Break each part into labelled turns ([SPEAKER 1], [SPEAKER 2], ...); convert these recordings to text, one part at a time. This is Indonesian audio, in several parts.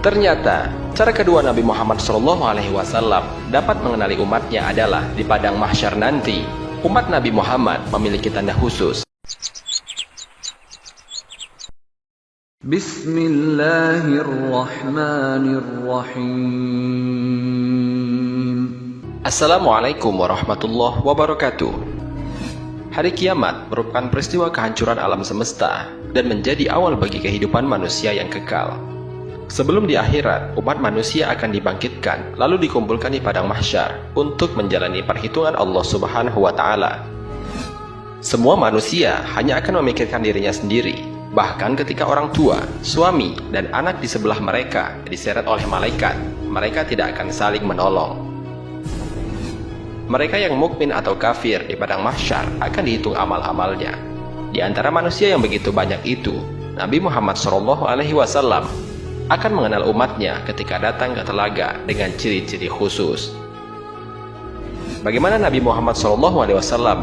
[SPEAKER 1] Ternyata, cara kedua Nabi Muhammad SAW dapat mengenali umatnya adalah di padang mahsyar nanti. Umat Nabi Muhammad memiliki tanda khusus.
[SPEAKER 2] Bismillahirrahmanirrahim.
[SPEAKER 1] Assalamualaikum warahmatullahi wabarakatuh. Hari kiamat merupakan peristiwa kehancuran alam semesta dan menjadi awal bagi kehidupan manusia yang kekal. Sebelum di akhirat, umat manusia akan dibangkitkan lalu dikumpulkan di padang mahsyar untuk menjalani perhitungan Allah Subhanahu wa Ta'ala. Semua manusia hanya akan memikirkan dirinya sendiri. Bahkan ketika orang tua, suami, dan anak di sebelah mereka diseret oleh malaikat, mereka tidak akan saling menolong. Mereka yang mukmin atau kafir di padang mahsyar akan dihitung amal-amalnya. Di antara manusia yang begitu banyak itu, Nabi Muhammad SAW akan mengenal umatnya ketika datang ke telaga dengan ciri-ciri khusus. Bagaimana Nabi Muhammad SAW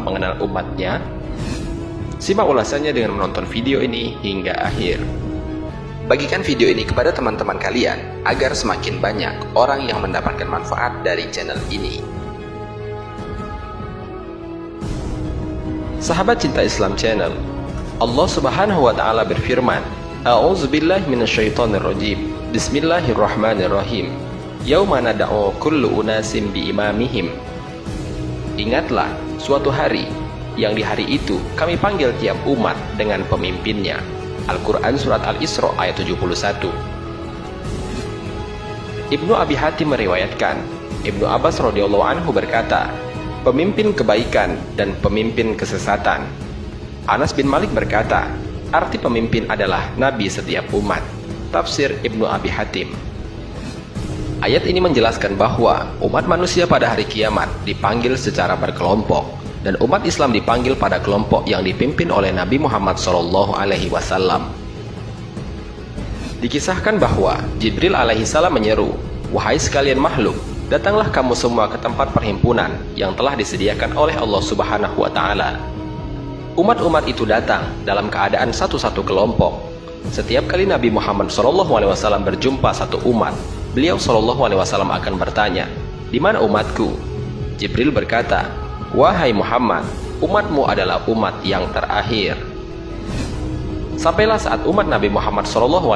[SPEAKER 1] mengenal umatnya? Simak ulasannya dengan menonton video ini hingga akhir. Bagikan video ini kepada teman-teman kalian agar semakin banyak orang yang mendapatkan manfaat dari channel ini. Sahabat Cinta Islam Channel, Allah Subhanahu wa Ta'ala berfirman, A'udzubillahi minasyaitonirrajim. Bismillahirrahmanirrahim. Yauma nad'u kullu unasim biimamihim. Ingatlah suatu hari yang di hari itu kami panggil tiap umat dengan pemimpinnya. Al-Quran Surat Al-Isra ayat 71. Ibnu Abi Hatim meriwayatkan, Ibnu Abbas radhiyallahu anhu berkata, pemimpin kebaikan dan pemimpin kesesatan. Anas bin Malik berkata, arti pemimpin adalah nabi setiap umat. Tafsir Ibnu Abi Hatim. Ayat ini menjelaskan bahwa umat manusia pada hari kiamat dipanggil secara berkelompok, dan umat Islam dipanggil pada kelompok yang dipimpin oleh Nabi Muhammad SAW. Dikisahkan bahwa Jibril alaihissalam menyeru, wahai sekalian makhluk, datanglah kamu semua ke tempat perhimpunan yang telah disediakan oleh Allah Subhanahu wa Ta'ala. Umat-umat itu datang dalam keadaan satu-satu kelompok. Setiap kali Nabi Muhammad SAW berjumpa satu umat, beliau SAW akan bertanya, di mana umatku? Jibril berkata, wahai Muhammad, umatmu adalah umat yang terakhir. Sampailah saat umat Nabi Muhammad SAW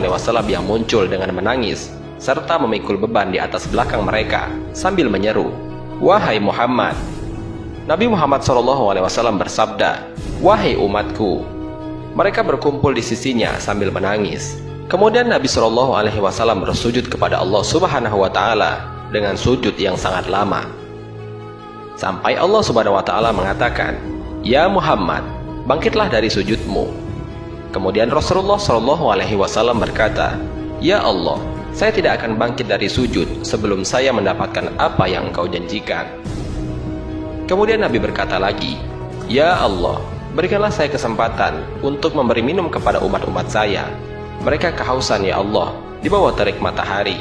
[SPEAKER 1] yang muncul dengan menangis serta memikul beban di atas belakang mereka sambil menyeru, wahai Muhammad. Nabi Muhammad SAW bersabda, wahai umatku. Mereka berkumpul di sisinya sambil menangis. Kemudian Nabi SAW bersujud kepada Allah Subhanahu wa Ta'ala dengan sujud yang sangat lama, sampai Allah Subhanahu wa Ta'ala mengatakan, ya Muhammad, bangkitlah dari sujudmu. Kemudian Rasulullah SAW berkata, ya Allah, saya tidak akan bangkit dari sujud sebelum saya mendapatkan apa yang Engkau janjikan. Kemudian Nabi berkata lagi, ya Allah, berikanlah saya kesempatan untuk memberi minum kepada umat-umat saya. Mereka kehausan ya Allah di bawah terik matahari.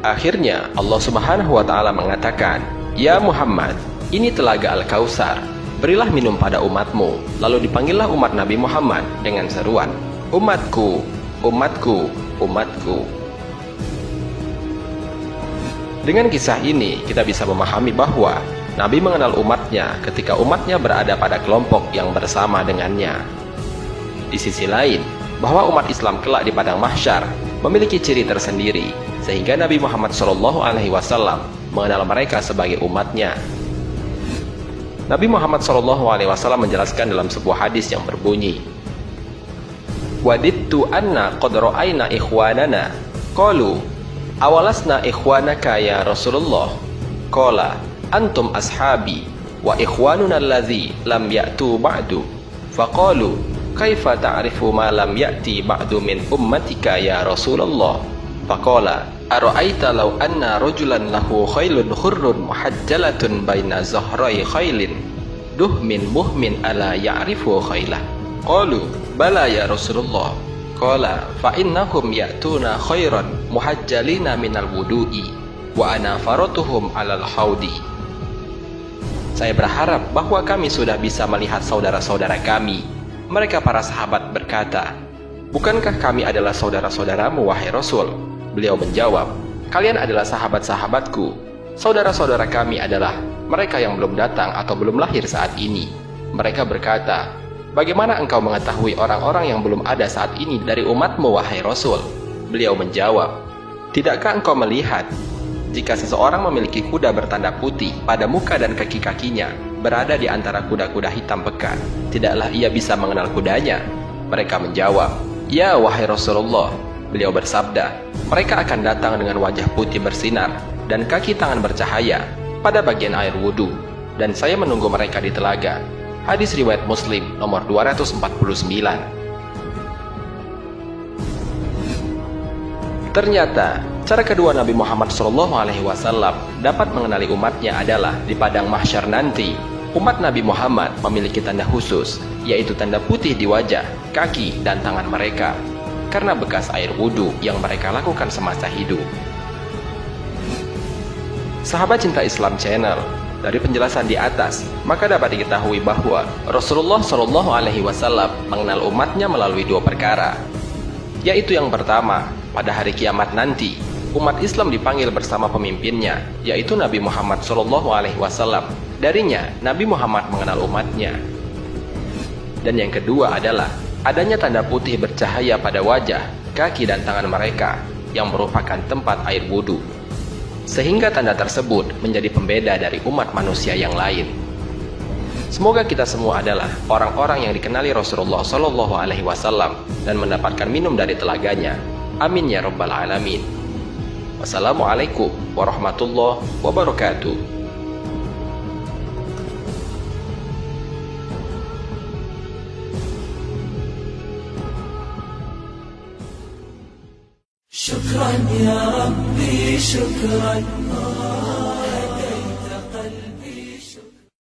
[SPEAKER 1] Akhirnya Allah Subhanahu wa Ta'ala mengatakan, ya Muhammad, ini telaga Al-Kautsar, berilah minum pada umatmu. Lalu dipanggillah umat Nabi Muhammad dengan seruan, umatku, umatku, umatku. Dengan kisah ini kita bisa memahami bahwa Nabi mengenal umatnya ketika umatnya berada pada kelompok yang bersama dengannya. Di sisi lain, bahwa umat Islam kelak di padang mahsyar memiliki ciri tersendiri, sehingga Nabi Muhammad SAW mengenal mereka sebagai umatnya. Nabi Muhammad SAW menjelaskan dalam sebuah hadis yang berbunyi, wadittu anna qad ra'ayna ikhwanana qalu awalasna ikhwanaka ya Rasulullah qala antum ashabi wa ikhwanuna allazi lam ya'tu ba'du faqalu kaifa ta'rifu ma lam ya'ti ba'du min ummatika ya Rasulullah faqala ara'aita law anna rajulan lahu khailun khurrun muhajjalatun baina zahrai khailin duhmin muhmin ala ya'rifu khailah qalu bala ya Rasulullah qala fa innahum ya'tuna khairan muhajjalina minal wudu'i wa ana faratuhum alal haudi. Saya berharap bahwa kami sudah bisa melihat saudara-saudara kami. Mereka para sahabat berkata, bukankah kami adalah saudara-saudaramu wahai Rasul? Beliau menjawab, "Kalian adalah sahabat-sahabatku. Saudara-saudara kami adalah mereka yang belum datang atau belum lahir saat ini." Mereka berkata, "Bagaimana engkau mengetahui orang-orang yang belum ada saat ini dari umatmu, wahai Rasul?" Beliau menjawab, "Tidakkah engkau melihat jika seseorang memiliki kuda bertanda putih pada muka dan kaki-kakinya berada di antara kuda-kuda hitam pekat, tidaklah ia bisa mengenal kudanya?" Mereka menjawab, "Ya, wahai Rasulullah." Beliau bersabda, "Mereka akan datang dengan wajah putih bersinar dan kaki tangan bercahaya pada bagian air wudhu, dan saya menunggu mereka di telaga." Hadis riwayat Muslim nomor 249. Ternyata, cara kedua Nabi Muhammad SAW dapat mengenali umatnya adalah di padang mahsyar nanti. Umat Nabi Muhammad memiliki tanda khusus, yaitu tanda putih di wajah, kaki, dan tangan mereka, karena bekas air wudhu yang mereka lakukan semasa hidup. Sahabat Cinta Islam Channel, dari penjelasan di atas, maka dapat diketahui bahwa Rasulullah SAW mengenal umatnya melalui dua perkara, yaitu yang pertama, pada hari kiamat nanti, umat Islam dipanggil bersama pemimpinnya, yaitu Nabi Muhammad SAW. Darinya, Nabi Muhammad mengenal umatnya. Dan yang kedua adalah adanya tanda putih bercahaya pada wajah, kaki, dan tangan mereka, yang merupakan tempat air wudhu, sehingga tanda tersebut menjadi pembeda dari umat manusia yang lain. Semoga kita semua adalah orang-orang yang dikenali Rasulullah SAW dan mendapatkan minum dari telaganya. Amin ya rabbal alamin. Wassalamualaikum warahmatullahi wabarakatuh.
[SPEAKER 3] شكرا يا ربي شكرا